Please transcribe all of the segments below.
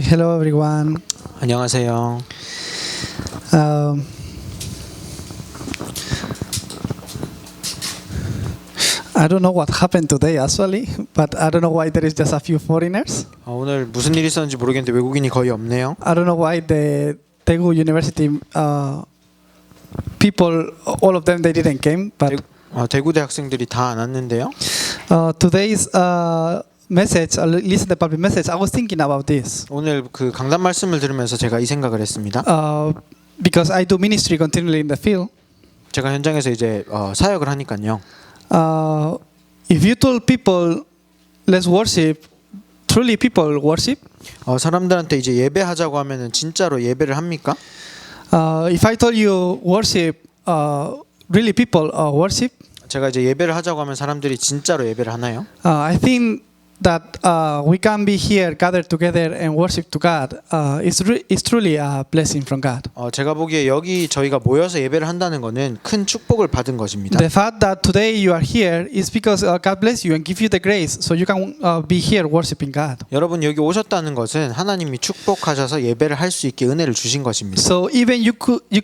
Hello everyone. 안녕하세요. Um, I don't know what happened today actually, but I don't know why there is just a few foreigners. 오늘 무슨 일이 있었는지 모르겠는데 외국인이 거의 없네요. I don't know why the Daegu University people, all of them, they didn't came. But 대구대 학생들이 다 안 왔는데요. today's message, listen to the public message. I was thinking about this. 오늘 그 강단 말씀을 들으면서 제가 이 생각을 했습니다. Because I do ministry continually in the field. 제가 현장에서 이제 사역을 하니까요. If you told people, let's worship, truly people worship. 사람들한테 이제 예배하자고 하면은 진짜로 예배를 합니까? If I told you worship, really people worship. 제가 이제 예배를 하자고 하면 사람들이 진짜로 예배를 하나요? I think that we can be here gathered together and worship to God. It's truly a blessing from God. 제가 보기에 여기 저희가 모여서 예배를 한다는 것은 큰 축복을 받은 것입니다. The fact that today you are here is because God bless you and give you the grace, so you can be here worshiping God. 여러분 여기 오셨다는 것은 하나님이 축복하셔서 예배를 할 수 있게 은혜를 주신 것입니다. So even you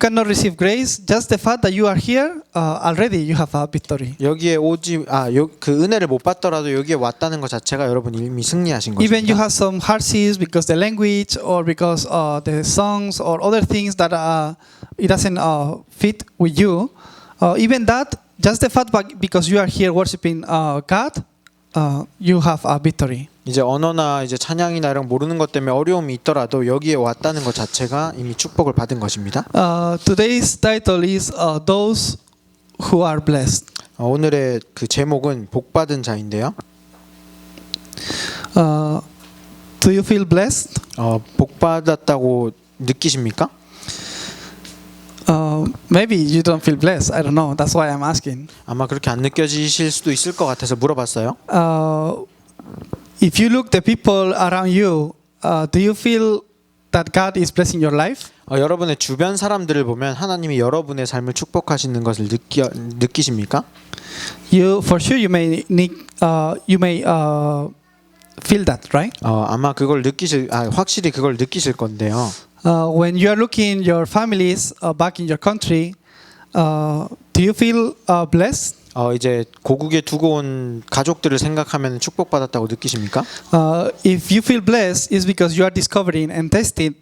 cannot receive grace, just the fact that you are here, already you have a victory. 여기에 그 은혜를 못 받더라도 여기에 왔다는 것 자체가 여러분 이미 승리하신 것입니다. Even you have some hardships because the language or because the songs or other things that it doesn't fit with you. Even that, just the fact because you are here worshiping God, you have a victory. 이제 언어나 이제 찬양이나 이런 모르는 것 때문에 어려움이 있더라도 여기에 왔다는 것 자체가 이미 축복을 받은 것입니다. Today's title is those who are blessed. 오늘의 그 제목은 복받은 자인데요. Do you feel blessed? 복받았다고 느끼십니까? Maybe you don't feel blessed. I don't know. That's why I'm asking. 아마 그렇게 안 느껴지실 수도 있을 것 같아서 물어봤어요. If you look the people around you, do you feel that God is blessing your life? 여러분의 주변 사람들을 보면 하나님이 여러분의 삶을 축복하시는 것을 느끼십니까? For sure, you may feel that, right? 아마 그걸 확실히 그걸 느끼실 건데요. When you are looking your families back in your country, do you feel blessed? 이제 고국에 두고 온 가족들을 생각하면 축복받았다고 느끼십니까? If you feel blessed, it's because you are discovering and testing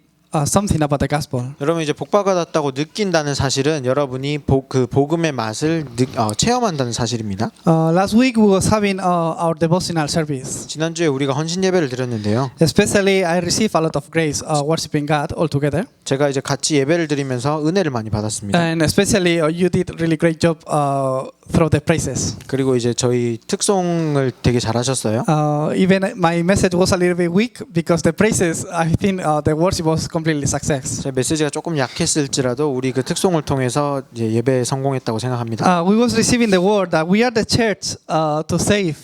something about the gospel. 여러분 이제 복받았다고 느낀다는 사실은 여러분이 그 복음의 맛을 체험한다는 사실입니다. Last week we was having our devotional service. 지난주에 우리가 헌신 예배를 드렸는데요. Especially I received a lot of grace worshiping God all together. 제가 이제 같이 예배를 드리면서 은혜를 많이 받았습니다. And especially you did really great job through the praises. 그리고 이제 저희 특송을 되게 잘하셨어요. Even my message was a little bit weak because the praises, I think the worship was completely success. 제 메시지가 조금 약했을지라도 우리 그 특송을 통해서 이제 예배에 성공했다고 생각합니다. We was receiving the word that we are the church to save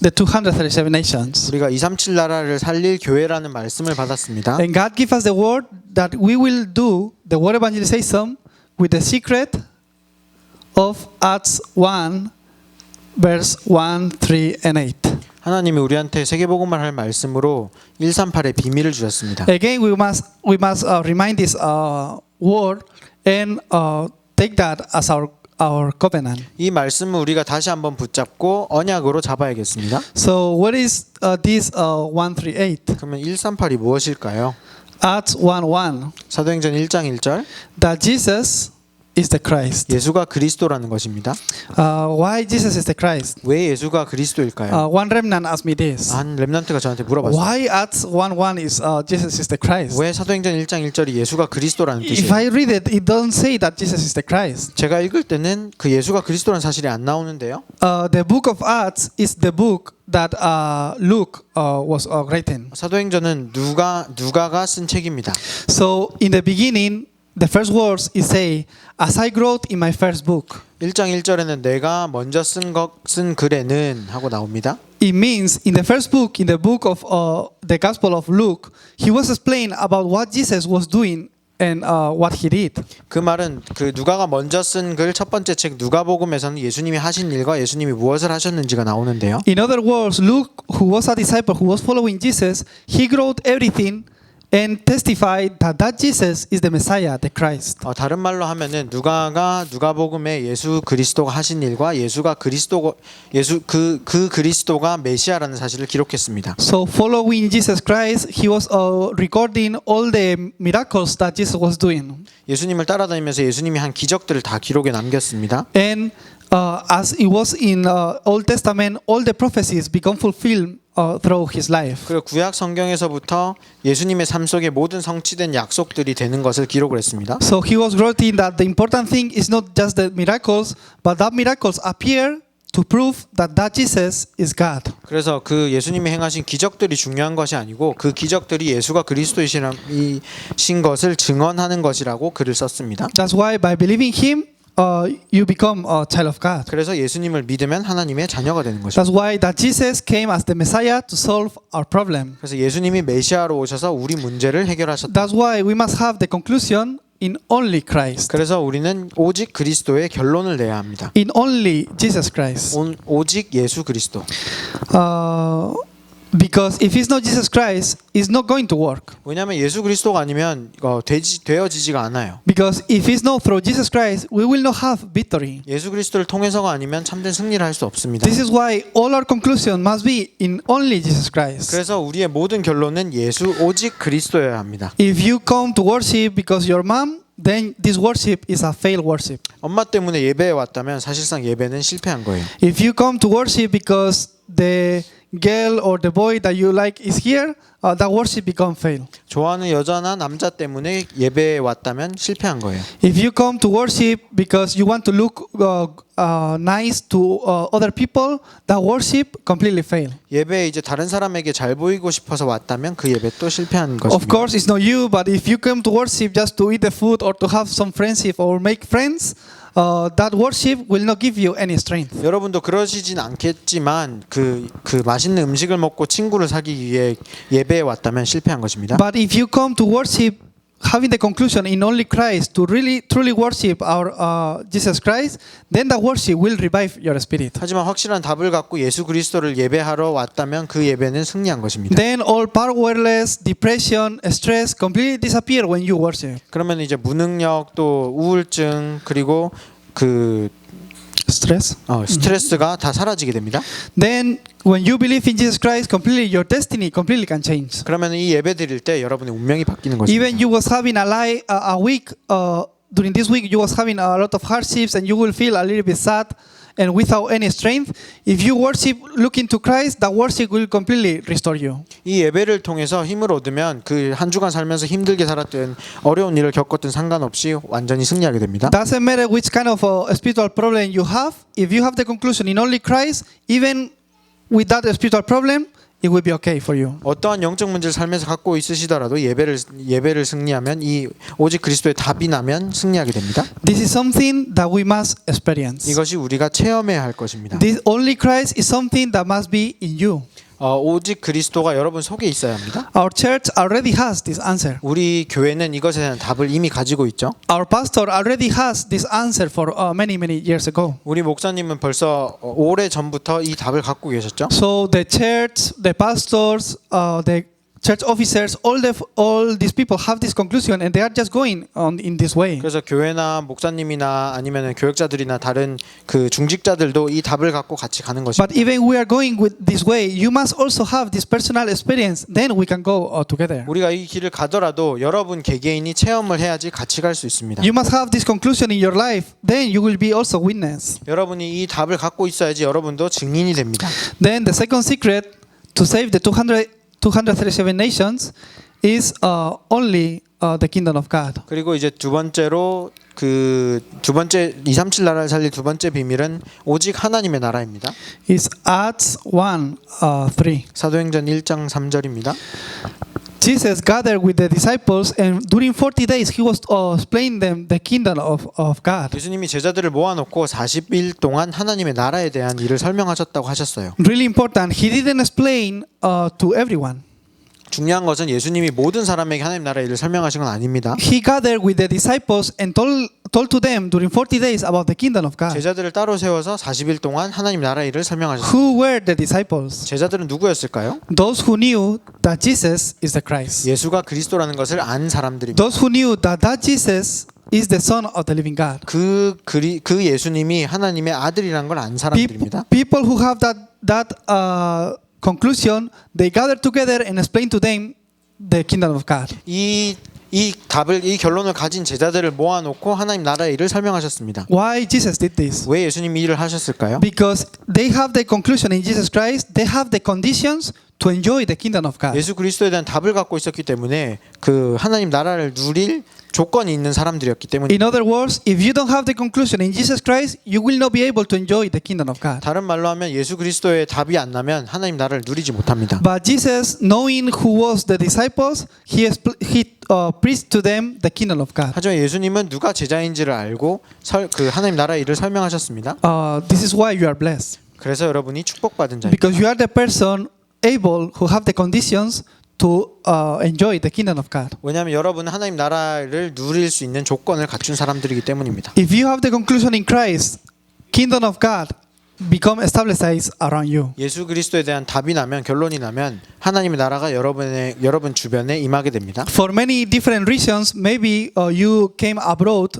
the 237 nations. 우리가 237 나라를 살릴 교회라는 말씀을 받았습니다. And God give us the word that we will do the word evangelization with the secret of Acts 1 verse 1, 3 and 8. 하나님이 우리한테 세계복음을 할 말씀으로 138의 비밀을 주셨습니다. Again, we must remind this word and take that as our covenant. 이 말씀을 우리가 다시 한번 붙잡고 언약으로 잡아야겠습니다. So what is this 138? 그러면 138이 무엇일까요? Acts 1:1. 사도행전 1장 1절 That Jesus is the Christ. 예수가 그리스도라는 것입니다. Why Jesus is the Christ? 왜 예수가 그리스도일까요? One remnant asked me this. 한 렘넌트가 저한테 물어봤어요. Why Acts 1:1 is Jesus is the Christ? 왜 사도행전 1장 1절이 예수가 그리스도라는 If 뜻이에요? I read it, it doesn't say that Jesus is the Christ. 제가 읽을 때는 그 예수가 그리스도라는 사실이 안 나오는데요. The book of Acts is the book that Luke was written. 사도행전은 누가가 쓴 책입니다. So in the beginning, the first words is say, as I wrote in my first book. 1장 1절에는 내가 먼저 쓴 글에는 하고 나옵니다. It means in the first book, in the book of the Gospel of Luke, he was explaining about what Jesus was doing and what he did. 그 말은 그 누가가 먼저 쓴 글 첫 번째 책 누가복음에서는 예수님이 하신 일과 예수님이 무엇을 하셨는지가 나오는데요. In other words, Luke, who was a disciple who was following Jesus, he wrote everything and testified that Jesus is the Messiah, the Christ. 다른 말로 하면은 누가가 누가복음에 예수 그리스도가 하신 일과 예수가 그리스도 그 그리스도가 메시아라는 사실을 기록했습니다. So following Jesus Christ, he was recording all the miracles that Jesus was doing. 예수님을 따라다니면서 예수님이 한 기적들을 다 기록에 남겼습니다. And as it was in Old Testament, all the prophecies become fulfilled through his life. 그리고 구약 성경에서부터 예수님의 삶 속에 모든 성취된 약속들이 되는 것을 기록을 했습니다. So he was writing that the important thing is not just the miracles, but that miracles appear to prove that Jesus is God. 그래서 그 예수님이 행하신 기적들이 중요한 것이 아니고 그 기적들이 예수가 그리스도이신 것을 증언하는 것이라고 글을 썼습니다. That's why by believing him, you become a child of God. 그래서 예수님을 믿으면 하나님의 자녀가 되는 것입니다. That's why that Jesus came as the Messiah to solve our problem. 그래서 예수님이 메시아로 오셔서 우리 문제를 해결하셨다. That's why we must have the conclusion in only Christ. 그래서 우리는 오직 그리스도의 결론을 내야 합니다. In only Jesus Christ. 오직 예수 그리스도. Because if it's not Jesus Christ, it's not going to work. 왜냐하면 예수 그리스도가 아니면 되어지지가 않아요. Because if it's not through Jesus Christ, we will not have victory. 예수 그리스도를 통해서가 아니면 참된 승리를 할 수 없습니다. This is why all our conclusion must be in only Jesus Christ. 그래서 우리의 모든 결론은 예수 오직 그리스도여야 합니다. If you come to worship because your mom, then this worship is a failed worship. 엄마 때문에 예배에 왔다면 사실상 예배는 실패한 거예요. If you come to worship because the girl or the boy that you like is here, that worship become fail. 좋아하는 여자나 남자 때문에 예배에 왔다면 실패한 거예요. If you come to worship because you want to look nice to other people, that worship completely fail. 예배에 이제 다른 사람에게 잘 보이고 싶어서 왔다면 그 예배 또 실패한 Of 것입니다. course, it's not you, but if you come to worship just to eat the food or to have some friendship or make friends, that worship will not give you any strength. 여러분도 그러시진 않겠지만 그 맛있는 음식을 먹고 친구를 사귀기 위해 예배에 왔다면 실패한 것입니다. But if you come to worship having the conclusion in only Christ to really truly worship our Jesus Christ, then the worship will revive your spirit. 하지만 확실한 답을 갖고 예수 그리스도를 예배하러 왔다면 그 예배는 승리한 것입니다. Then all powerless, depression, stress completely disappear when you worship. 그러면 이제 무능력 또 우울증 그리고 그 Stress. 스트레스가 다 사라지게 됩니다. Then when you believe in Jesus Christ, completely your destiny completely can change. 그러면 이 예배 드릴 때 여러분의 운명이 바뀌는 것입니다. Even you was having a week during this week you was having a lot of hardships and you will feel a little bit sad and without any strength. If you worship looking to Christ, that worship will completely restore you. 이 예배를 통해서 힘을 얻으면 그 한 주간 살면서 힘들게 살았던 어려운 일을 겪었던 상관없이 완전히 승리하게 됩니다. Doesn't matter which kind of spiritual problem you have. If you have the conclusion in only Christ, even with that spiritual problem, it will be okay for you. 어떠한 영적 문제를 살면서 갖고 있으시더라도 예배를 승리하면 이 오직 그리스도의 답이 나면 승리하게 됩니다. This is something that we must experience. 이것이 우리가 체험해야 할 것입니다. This only Christ is something that must be in you. 오직 그리스도가 여러분 속에 있어야 합니다. Our church already has this answer. 우리 교회는 이것에 대한 답을 이미 가지고 있죠. Our pastor already has this answer for many years ago. 우리 목사님은 벌써 오래 전부터 이 답을 갖고 계셨죠. So the church, the pastors, the church officers, all these people have this conclusion and they are just going on in this way. 그래서 교회나 목사님이나 아니면 교역자들이나 다른 그 중직자들도 이 답을 갖고 같이 가는 것입니다. But even we are going with this way, you must also have this personal experience. Then we can go together. 우리가 이 길을 가더라도 여러분 개개인이 체험을 해야지 같이 갈 수 있습니다. You must have this conclusion in your life. Then you will be also witness. 여러분이 이 답을 갖고 있어야지 여러분도 증인이 됩니다. Then the second secret to save the 237 nations is only the kingdom of God. 그리고 이제 두 번째로 그 두 번째 237 나라를 살릴 두 번째 비밀은 오직 하나님의 나라입니다. It's Acts 1:3. 사도행전 1장 3절입니다. Jesus gathered with the disciples and during 40 days he was explaining them the kingdom of God. 예수님이 제자들을 모아놓고 40일 동안 하나님의 나라에 대한 일을 설명하셨다고 하셨어요. Really important. He didn't explain to everyone. 중요한 것은 예수님이 모든 사람에게 하나님 나라의 일을 설명하신 건 아닙니다. He gathered with the disciples and told to them during 40 days about the kingdom of God. 제자들을 따로 세워서 40일 동안 하나님 나라의 일을 설명하셨습니다. Who were the disciples? 제자들은 누구였을까요? Those who knew that Jesus is the Christ. 예수가 그리스도라는 것을 안 사람들입니다. Those who knew that Jesus is the Son of the living God. 그 예수님이 하나님의 아들이라는 걸 안 사람들입니다. People who have that conclusion, they gather together and explain to them the kingdom of God. 이 결론을 가진 제자들을 모아놓고 하나님 나라의 일을 설명하셨습니다. Why Jesus did this? 왜 예수님이 이 일을 하셨을까요? Because they have the conclusion in Jesus Christ. They have the conditions to enjoy the kingdom of God. 예수 그리스도에 대한 답을 갖고 있었기 때문에 그 하나님 나라를 누릴 조건이 있는 사람들이었기 때문에. In other words, if you don't have the conclusion in Jesus Christ, you will not be able to enjoy the kingdom of God. 다른 말로 하면 예수 그리스도의 답이 안 나면 하나님 나라를 누리지 못합니다. But Jesus, knowing who was the disciples, he preached to them the kingdom of God. 하지만 예수님은 누가 제자인지를 알고 그 하나님 나라의 일을 설명하셨습니다. This is why you are blessed. 그래서 여러분이 축복받은 자입니다. Because you are the person able who have the conditions to enjoy the kingdom of God. 왜냐하면 여러분은 하나님 나라를 누릴 수 있는 조건을 갖춘 사람들이기 때문입니다. If you have the conclusion in Christ, kingdom of God become established around you. 예수 그리스도에 대한 답이 나면 결론이 나면 하나님의 나라가 여러분 주변에 임하게 됩니다. For many different reasons, maybe you came abroad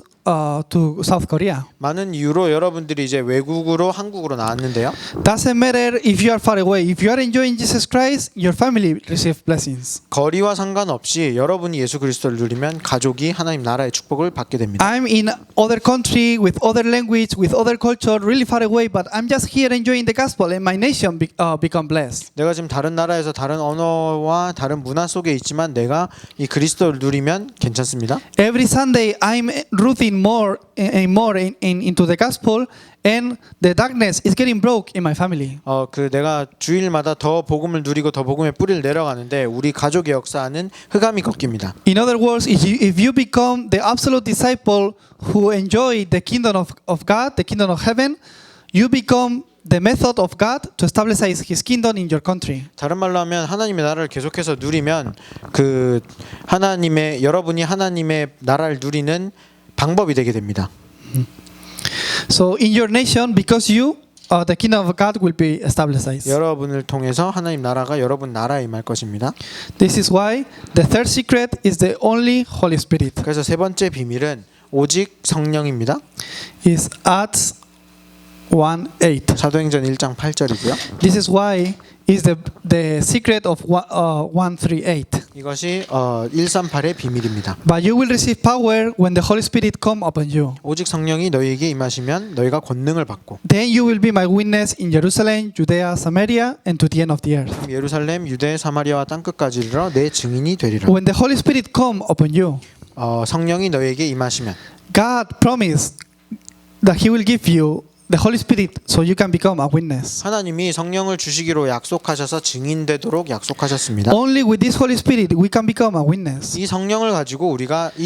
to South Korea. 많은 이유로 여러분들이 이제 외국으로 한국으로 나왔는데요. Doesn't matter if you are far away. If you are enjoying Jesus Christ, your family receive blessings. 거리와 상관없이 여러분이 예수 그리스도를 누리면 가족이 하나님 나라의 축복을 받게 됩니다. I'm in other country with other language, with other culture, really far away, but I'm just here enjoying the gospel, and my nation become blessed. 내가 지금 다른 나라에서 다른 언어와 다른 문화 속에 있지만 내가 이 그리스도를 누리면 괜찮습니다. Every Sunday, I'm rooting more and more into the gospel, and the darkness is getting broke in my family. 내가 주일마다 더 복음을 누리고 더 복음의 뿌리를 내려가는데 우리 가족의 역사는 흑암이 꺾입니다. In other words, if you become the absolute disciple who enjoy the kingdom of God, the kingdom of heaven, you become the method of God to establish His kingdom in your country. 다른 말로 하면 하나님의 나라를 계속해서 누리면 여러분이 하나님의 나라를 누리는 방법이 되게 됩니다. So in your nation, because you, the kingdom of God will be established. 여러분을 통해서 하나님 나라가 여러분 나라에 임할 것입니다. This is why the third secret is the only Holy Spirit. 그래서 세 번째 비밀은 오직 성령입니다. Is Acts 1:8. 사도행전 1장 8절이고요. This is why is the secret of 138. 이것이 138의 비밀입니다. But you will receive power when the Holy Spirit come upon you. 오직 성령이 너희에게 임하시면 너희가 권능을 받고 Then you will be my witness in Jerusalem, Judea, Samaria, and to the end of the earth. 예루살렘, 유대, 사마리아와 땅 끝까지 이르러 내 증인이 되리라. When the Holy Spirit come upon you, 성령이 너희에게 임하시면 God promised that He will give you the Holy Spirit so you can become a witness. 하나님이 성령을 주시기로 약속하셔서 증인되도록 약속하셨습니다. Only with this Holy Spirit we can become a witness. 이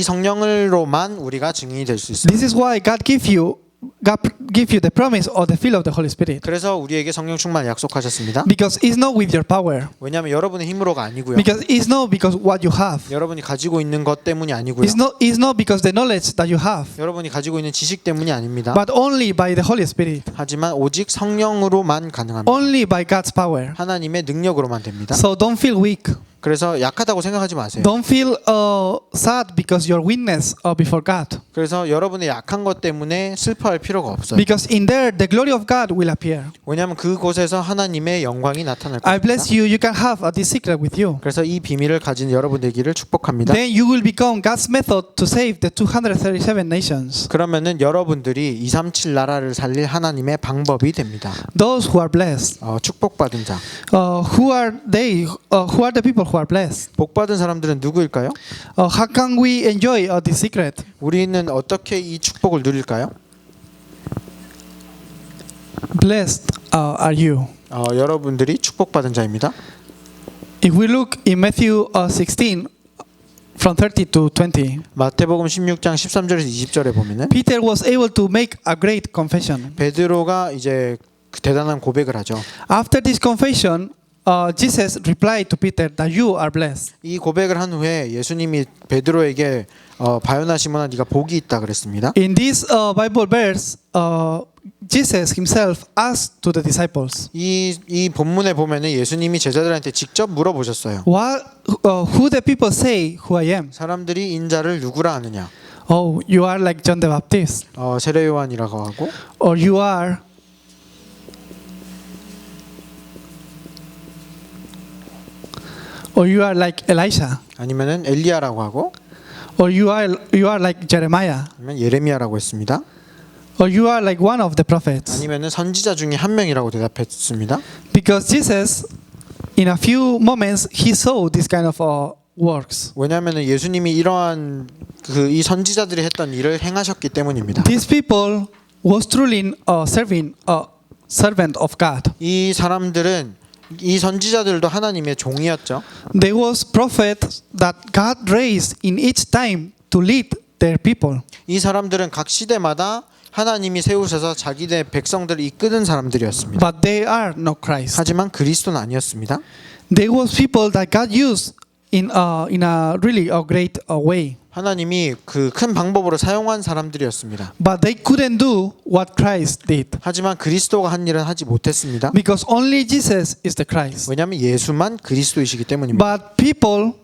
성령을로만 우리가 증인이 될 수 있습니다. This is why God give you the promise or the fill of the Holy Spirit. 그래서 우리에게 성령 충만 약속하셨습니다. Because it's not with your power. 왜냐하면 여러분의 힘으로가 아니고요. Because it's not because what you have. 여러분이 가지고 있는 것 때문이 아니고요. It's not because the knowledge that you have. 여러분이 가지고 있는 지식 때문이 아닙니다. But only by the Holy Spirit. 하지만 오직 성령으로만 가능합니다. Only by God's power. 하나님의 능력으로만 됩니다. So don't feel weak. 그래서 약하다고 생각하지 마세요. Don't feel sad because you're witness before God. 그래서 여러분의 약한 것 때문에 슬퍼할 필요가 없어요. Because in there the glory of God will appear. 왜냐하면 그곳에서 하나님의 영광이 나타날 I 겁니다. bless you. You can have this secret with you. 그래서 이 비밀을 가진 여러분 되기를 축복합니다. Then you will become God's method to save the 237 nations. 그러면은 여러분들이 237 나라를 살릴 하나님의 방법이 됩니다. Those who are blessed. 축복받은 자. Who are they? Who are the people who are blessed? 복받은 사람들은 누구일까요? How can we enjoy this secret? 우리는 어떻게 이 축복을 누릴까요? Blessed are you. 여러분들이 축복받은 자입니다. If we look in Matthew 16 from 30 to 20. 마태복음 16장 13절에서 20절에 보면은 Peter was able to make a great confession. 베드로가 이제 대단한 고백을 하죠. After this confession, Jesus replied to Peter that you are blessed. 이 고백을 한 후에 예수님이 베드로에게 바요나 시몬아 네가 복이 있다 그랬습니다. In this Bible verse, Jesus himself asked to the disciples, 이 본문에 보면은 예수님이 제자들한테 직접 물어보셨어요. who the people say who I am? 사람들이 인자를 누구라 하느냐? Oh, you are like John the Baptist, 세례 요한이라고 하고 or you are like Elisha, 아니면은 엘리야라고 하고 or you are like Jeremiah, 아니면 예레미야라고 했습니다. or you are like one of the prophets. 아니면은 선지자 중에 한 명이라고 대답했습니다. Because Jesus, in a few moments, he saw this kind of works. 왜냐하면은 예수님이 이러한 이 선지자들이 했던 일을 행하셨기 때문입니다. These people was truly serving a servant of God. 이 사람들은 이 선지자들도 하나님의 종이었죠. There was prophets that God raised in each time to lead their people. 이 사람들은 각 시대마다 하나님이 세우셔서 자기네 백성들을 이끄는 사람들이었습니다. But they are not Christ. 하지만 그리스도는 아니었습니다. There was people that God used in a really great way. 하나님이 그 큰 방법으로 사용한 사람들이었습니다. But they couldn't do what Christ did. 하지만 그리스도가 한 일은 하지 못했습니다. Because only Jesus is the Christ. 왜냐하면 예수만 그리스도이시기 때문입니다. But people,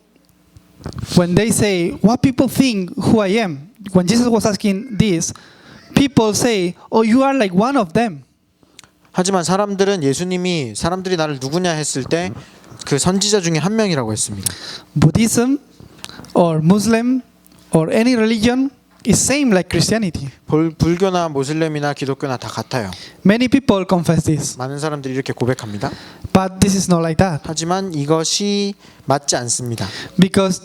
when they say, what people think who I am, when Jesus was asking this, people say, oh, you are like one of them. 하지만 사람들이 나를 누구냐 했을 때 그 선지자 중에 한 명이라고 했습니다. Buddhism or Muslim or any religion is same like Christianity. 불교나 모슬렘이나 기독교나 다 같아요. Many people confess this. 많은 사람들이 이렇게 고백합니다. But this is not like that. 하지만 이것이 맞지 않습니다. Because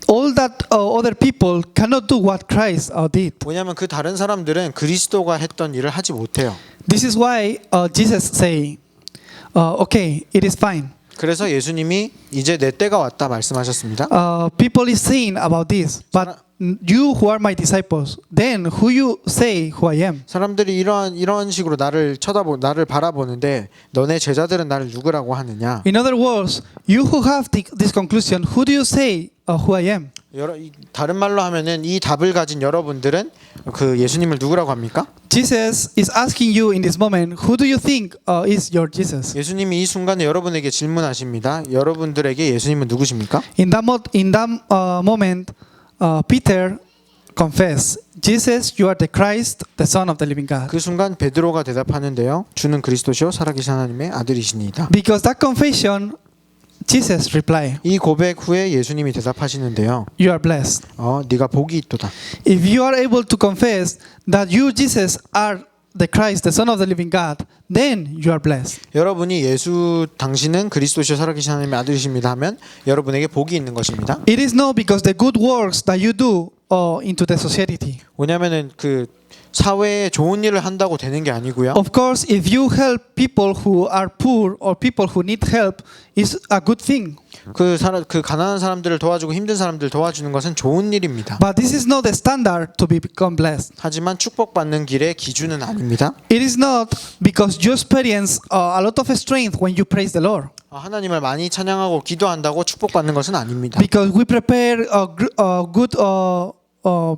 all that other people cannot do what Christ did. 왜냐하면 그 다른 사람들은 그리스도가 했던 일을 하지 못해요. This is why Jesus say, okay, it is fine. 그래서 예수님이 이제 내 때가 왔다 말씀하셨습니다. People is saying about this, but you who are my disciples, then who you say who I am? 사람들이 이런 식으로 나를 바라보는데 너네 제자들은 나를 누구라고 하느냐? In other words, you who have this conclusion, who do you say who I am? 다른 말로 하면은 이 답을 가진 여러분들은 그 예수님을 누구라고 합니까? Jesus is asking you in this moment, who do you think is your Jesus? 예수님이 이 순간에 여러분에게 질문하십니다. 여러분들에게 예수님은 누구십니까? In that moment, Peter confessed, Jesus, you are the Christ, the Son of the living God. 그 순간 베드로가 대답하는데요. 주는 그리스도시요 살아계신 하나님의 아들이시니이다. Because that confession, Jesus replied, 이 고백 후에 예수님이 대답하시는데요. you are blessed. 네가 복이 있도다. If you are able to confess that you, Jesus, are the Christ, the Son of the living God, then you are blessed. 여러분이 당신은 그리스도시요 살아계신 하나님의 아들이십니다 하면 여러분에게 복이 있는 것입니다. It is not because the good works that you do into the society. 왜냐하면은 그 사회에 좋은 일을 한다고 되는 게 아니고요. Of course, if you help people who are poor or people who need help, is a good thing. 그 가난한 사람들을 도와주고 힘든 사람들을 도와주는 것은 좋은 일입니다. But this is not the standard to become blessed. 하지만 축복받는 길의 기준은 아닙니다. It is not because you experience a lot of strength when you praise the Lord. 하나님을 많이 찬양하고 기도한다고 축복받는 것은 아닙니다. Because we prepare a good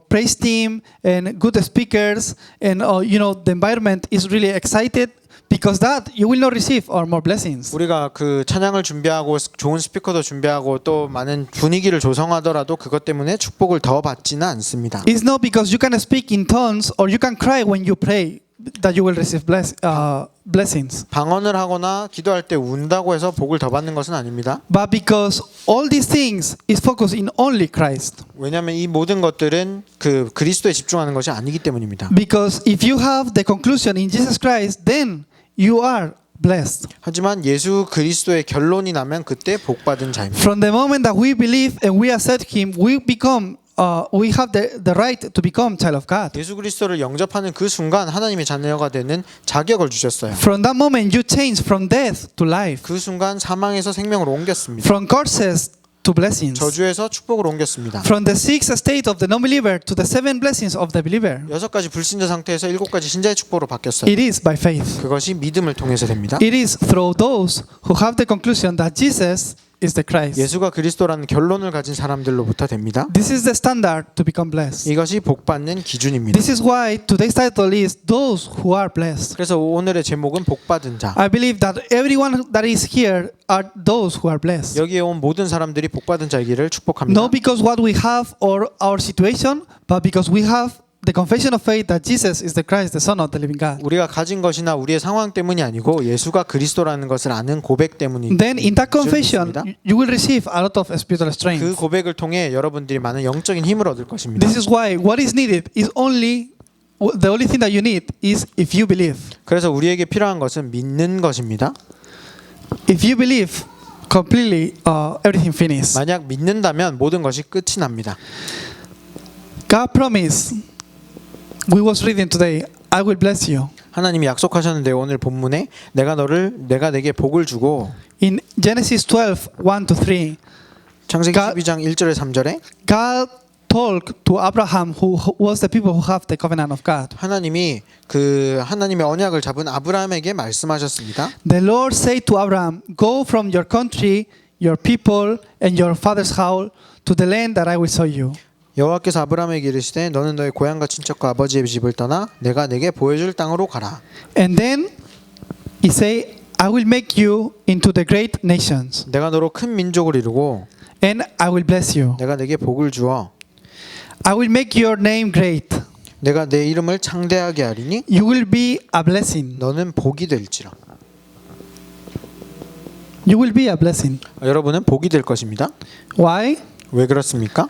praise team and good speakers, and the environment is really excited. Because that you will not receive more blessings. 우리가 그 찬양을 준비하고 좋은 스피커도 준비하고 또 많은 분위기를 조성하더라도 그것 때문에 축복을 더 받지는 않습니다. It's not because you can speak in tongues or you can cry when you pray that you will receive blessings. 방언을 하거나 기도할 때 운다고 해서 복을 더 받는 것은 아닙니다. But because all these things is focused in only Christ. 왜냐하면 이 모든 것들은 그 그리스도에 집중하는 것이 아니기 때문입니다. Because if you have the conclusion in Jesus Christ, then you are blessed. 하지만 예수 그리스도의 결론이 나면 그때 복 받은 자입니다. From the moment that we believe and we accept Him, we have the right to become child of God. 예수 그리스도를 영접하는 그 순간 하나님의 자녀가 되는 자격을 주셨어요. From that moment, you change from death to life. 그 순간 사망에서 생명으로 옮겼습니다. From curses to blessings. 저주에서 축복으로 옮겼습니다. From the sixth state of the non-believer to the seven blessings of the believer. 6가지 불신자 상태에서 7가지 신자의 축복으로 바뀌었어요. It is by faith. 그것이 믿음을 통해서 됩니다. It is through those who have the conclusion that Jesus is the Christ. 예수가 그리스도라는 결론을 가진 사람들로부터 됩니다. This is the standard to become blessed. 이것이 복받는 기준입니다. This is why today's title is Those Who Are Blessed. 그래서 오늘의 제목은 복받은 자. I believe that everyone that is here are those who are blessed. 여기에 온 모든 사람들이 복받은 자이기를 축복합니다. Not because what we have or our situation, but because we have the confession of faith that Jesus is the Christ, the Son of the living God. 우리가 가진 것이나 우리의 상황 때문이 아니고 예수가 그리스도라는 것을 아는 고백 때문이 Then in that confession, 있습니다. you will receive a lot of spiritual strength. 그 고백을 통해 여러분들이 많은 영적인 힘을 얻을 것입니다. This is why what is needed is the only thing that you need is if you believe. 그래서 우리에게 필요한 것은 믿는 것입니다. If you believe completely, everything finished. 만약 믿는다면 모든 것이 끝이 납니다. God promised. We was reading today. I will bless you. 하나님이 약속하셨는데 오늘 본문에 내가 내게 복을 주고 In Genesis 12:1-3, 창세기 12장 1절에 3절에 God talked to Abraham, who was the people who have the covenant of God. 하나님이 그 하나님의 언약을 잡은 아브라함에게 말씀하셨습니다. The Lord said to Abraham, "Go from your country, your people, and your father's house to the land that I will show you." 여호와께서 아브라함에게 이르시되 너는 너의 고향과 친척과 아버지의 집을 떠나 내가 내게 보여줄 땅으로 가라. And then he say, "I will make you into the great nations, 내가 너로 큰 민족을 이루고 and I will bless you. 내가 내게 복을 주어 I will make your name great. 내가 내 이름을 창대하게 하리니 You will be a blessing. 너는 복이 될지라. You will be a blessing." 여러분은 복이 될 것입니다. Why? 왜 그렇습니까?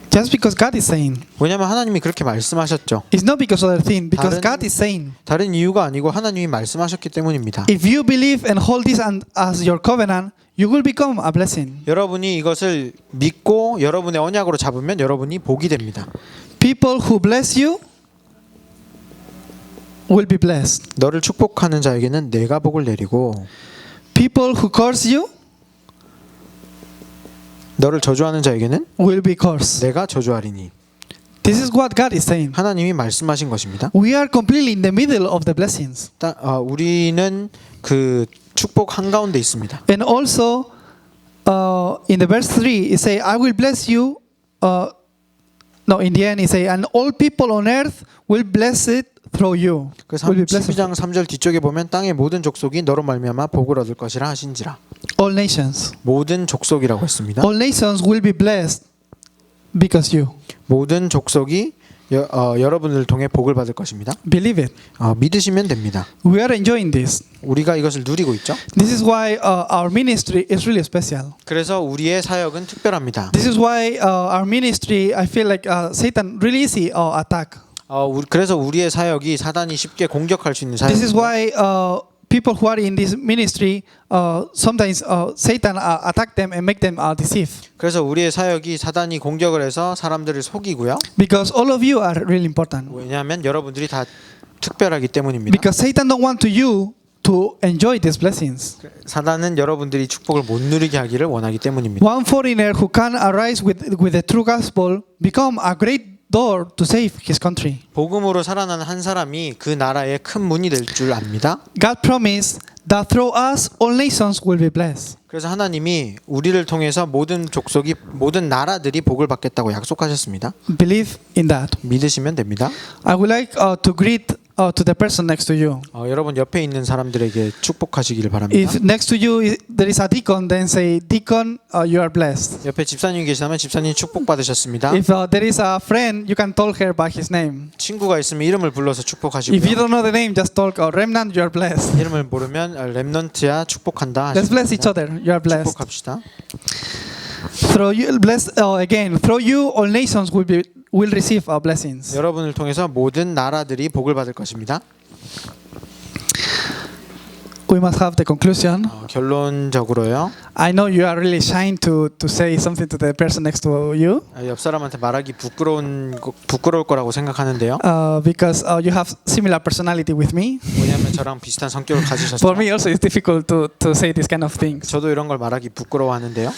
Just because God is saying. 왜냐하면 하나님이 그렇게 말씀하셨죠. It's not because of other thing, because 다른- God is saying. 다른 이유가 아니고 하나님이 말씀하셨기 때문입니다. If you believe and hold this as your covenant, you will become a blessing. 여러분이 이것을 믿고 여러분의 언약으로 잡으면 여러분이 복이 됩니다. People who bless you will be blessed. 너를 축복하는 자에게는 내가 복을 내리고 People who curse you 너를 저주하는 자에게는 will be cursed. 내가 저주하리니. This is what God is saying. 하나님이 말씀하신 것입니다. We are completely in the middle of the blessings. 우리는 그 축복 한가운데 있습니다. And also, in the verse 3, it say, "I will bless you." No, in the end, it say, "And all people on earth will bless it through you." 그 Will be blessed. 12장 3절 뒤쪽에 보면 땅의 모든 족속이 너로 말미암아 복을 얻을 것이라 하신지라. All nations. 모든 족속이라고 했습니다. All nations will be blessed because you 모든 족속이 여러분을 통해 복을 받을 것입니다. believe it. 믿으시면 됩니다. We are enjoying this. 우리가 이것을 누리고 있죠. This is why our ministry is really special. 그래서 우리의 사역은 특별합니다. This is why our ministry, I feel like Satan really easy attack. 그래서 우리의 사역이 사단이 쉽게 공격할 수 있는 This is 사역입니다. why people who are in this ministry sometimes Satan attack them and make them deceive. 그래서 우리의 사역이 사단이 공격을 해서 사람들을 속이고요. Because all of you are really important. 왜냐하면 여러분들이 다 특별하기 때문입니다. Because Satan don't want you to enjoy these blessings. 사단은 여러분들이 축복을 못 누리게 하기를 원하기 때문입니다. One foreigner who can arise with the true gospel become a great door to save his country. 복음으로 살아나는 한 사람이 그 나라의 큰 문이 될 줄 압니다. God promised that through us all nations will be blessed. 그래서 하나님이 우리를 통해서 모든 족속이 모든 나라들이 복을 받겠다고 약속하셨습니다. Believe in that. 믿으시면 됩니다. I would like to greet to the person next to you. 여러분 옆에 있는 사람들에게 축복하시기를 바랍니다. If next to you there is a deacon, then say, "Deacon, you are blessed." 옆에 집사님이 계시다면 집사님 축복 받으셨습니다. If there is a friend, you can talk her by his name. 친구가 있으면 이름을 불러서 If you 축복하시고요. don't know the name, just talk, "Remnant, you are blessed." 이름을 모르면 렘넌트야 축복한다 Let's bless each 하십니다. other. You are blessed. 축복합시다. Through you, again. Through you, all nations will receive our blessings. 여러분을 통해서 모든 나라들이 복을 받을 것입니다. we must have the conclusion. 결론적으로요. I know you are really shy to say something to the person next to you 옆 사람한테 말하기 부끄러울 거라고 생각하는데요. because you have similar personality with me. 왜냐하면 저랑 비슷한 성격을 For 가지셔서 me also it's difficult to say this kind of things. 저도 이런 걸 말하기 부끄러워하는데요.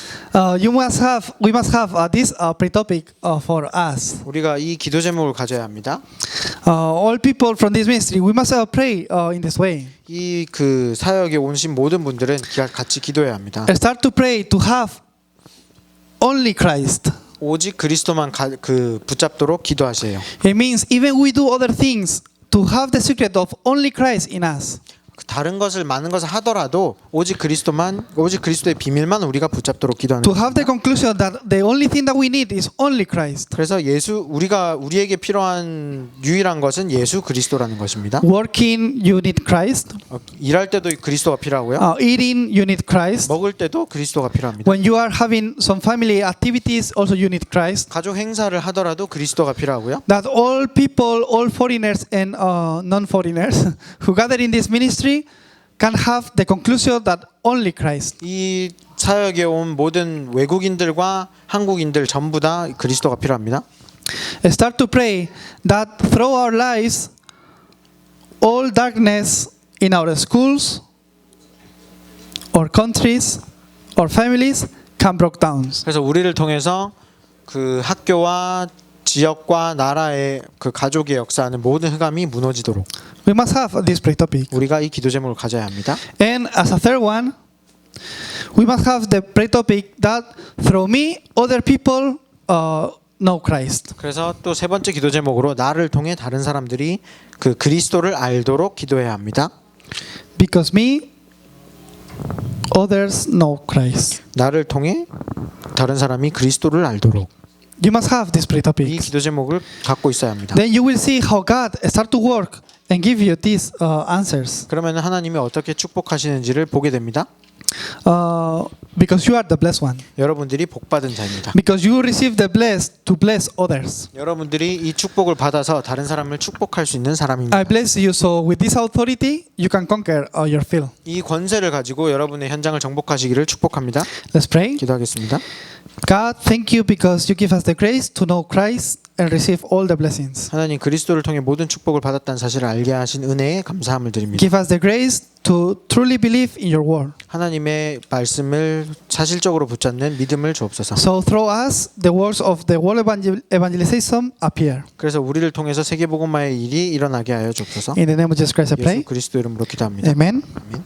We must have this pre-topic for us. 우리가 이 기도 제목을 가져야 합니다. All people from this ministry, we must pray in this way. 이 그 사역에 오신 모든 분들은 같이 기도해야 합니다. Start to pray to have only Christ. 오직 그리스도만 붙잡도록 기도하세요. It means even we do other things to have the secret of only Christ in us. 다른 것을 많은 것을 하더라도 오직 그리스도의 비밀만 우리가 붙잡도록 기도하는 To have the conclusion that the only thing that we need is only Christ. 그래서 우리에게 필요한 유일한 것은 예수 그리스도라는 것입니다. Working, you need Christ. 일할 때도 그리스도가 필요하고요. Eating, you need Christ. 먹을 때도 그리스도가 필요합니다. When you are having some family activities, also you need Christ. 가족 행사를 하더라도 그리스도가 필요하고요. That all people, all foreigners and non-foreigners who gather in this ministry can have the conclusion that only Christ. 이 사역에 온 모든 외국인들과 한국인들 전부 다 그리스도가 필요합니다. Start to pray that through our lives, all darkness in our schools, or countries, or families can break down. 그래서 우리를 통해서 그 학교와 지역과 나라의 그 가족의 역사하는 모든 흑암이 무너지도록 We must have this prayer topic. 우리가 이 기도 제목을 가져야 합니다. And as a third one, we must have the prayer topic that through me, other people know Christ. 그래서 또 세 번째 기도 제목으로 나를 통해 다른 사람들이 그 그리스도를 알도록 기도해야 합니다. Because me, others know Christ. 나를 통해 다른 사람이 그리스도를 알도록 You must have this prayer 이 topic. 기도 제목을 갖고 있어야 합니다. Then you will see how God start to work and give you these answers. 그러면 하나님이 어떻게 축복하시는지를 보게 됩니다. Because you are the blessed one. 여러분들이 복받은 자입니다. Because you receive the blessed to bless others. 여러분들이 이 축복을 받아서 다른 사람을 축복할 수 있는 사람입니다. I bless you, so with this authority, you can conquer your field. 이 권세를 가지고 여러분의 현장을 정복하시기를 축복합니다. Let's pray. 기도하겠습니다. God, thank you because you give us the grace to know Christ and receive all the blessings. 하나님 그리스도를 통해 모든 축복을 받았다는 사실을 알게 하신 은혜에 감사함을 드립니다. Give us the grace to truly believe in your word. 하나님의 말씀을 사실적으로 붙잡는 믿음을 주옵소서. So through us, the words of the world evangelization appear. 그래서 우리를 통해서 세계복음화의 일이 일어나게 하여 주옵소서. In the name of Jesus Christ, I pray. 예수 그리스도 이름으로 기도합니다. Amen. 아멘.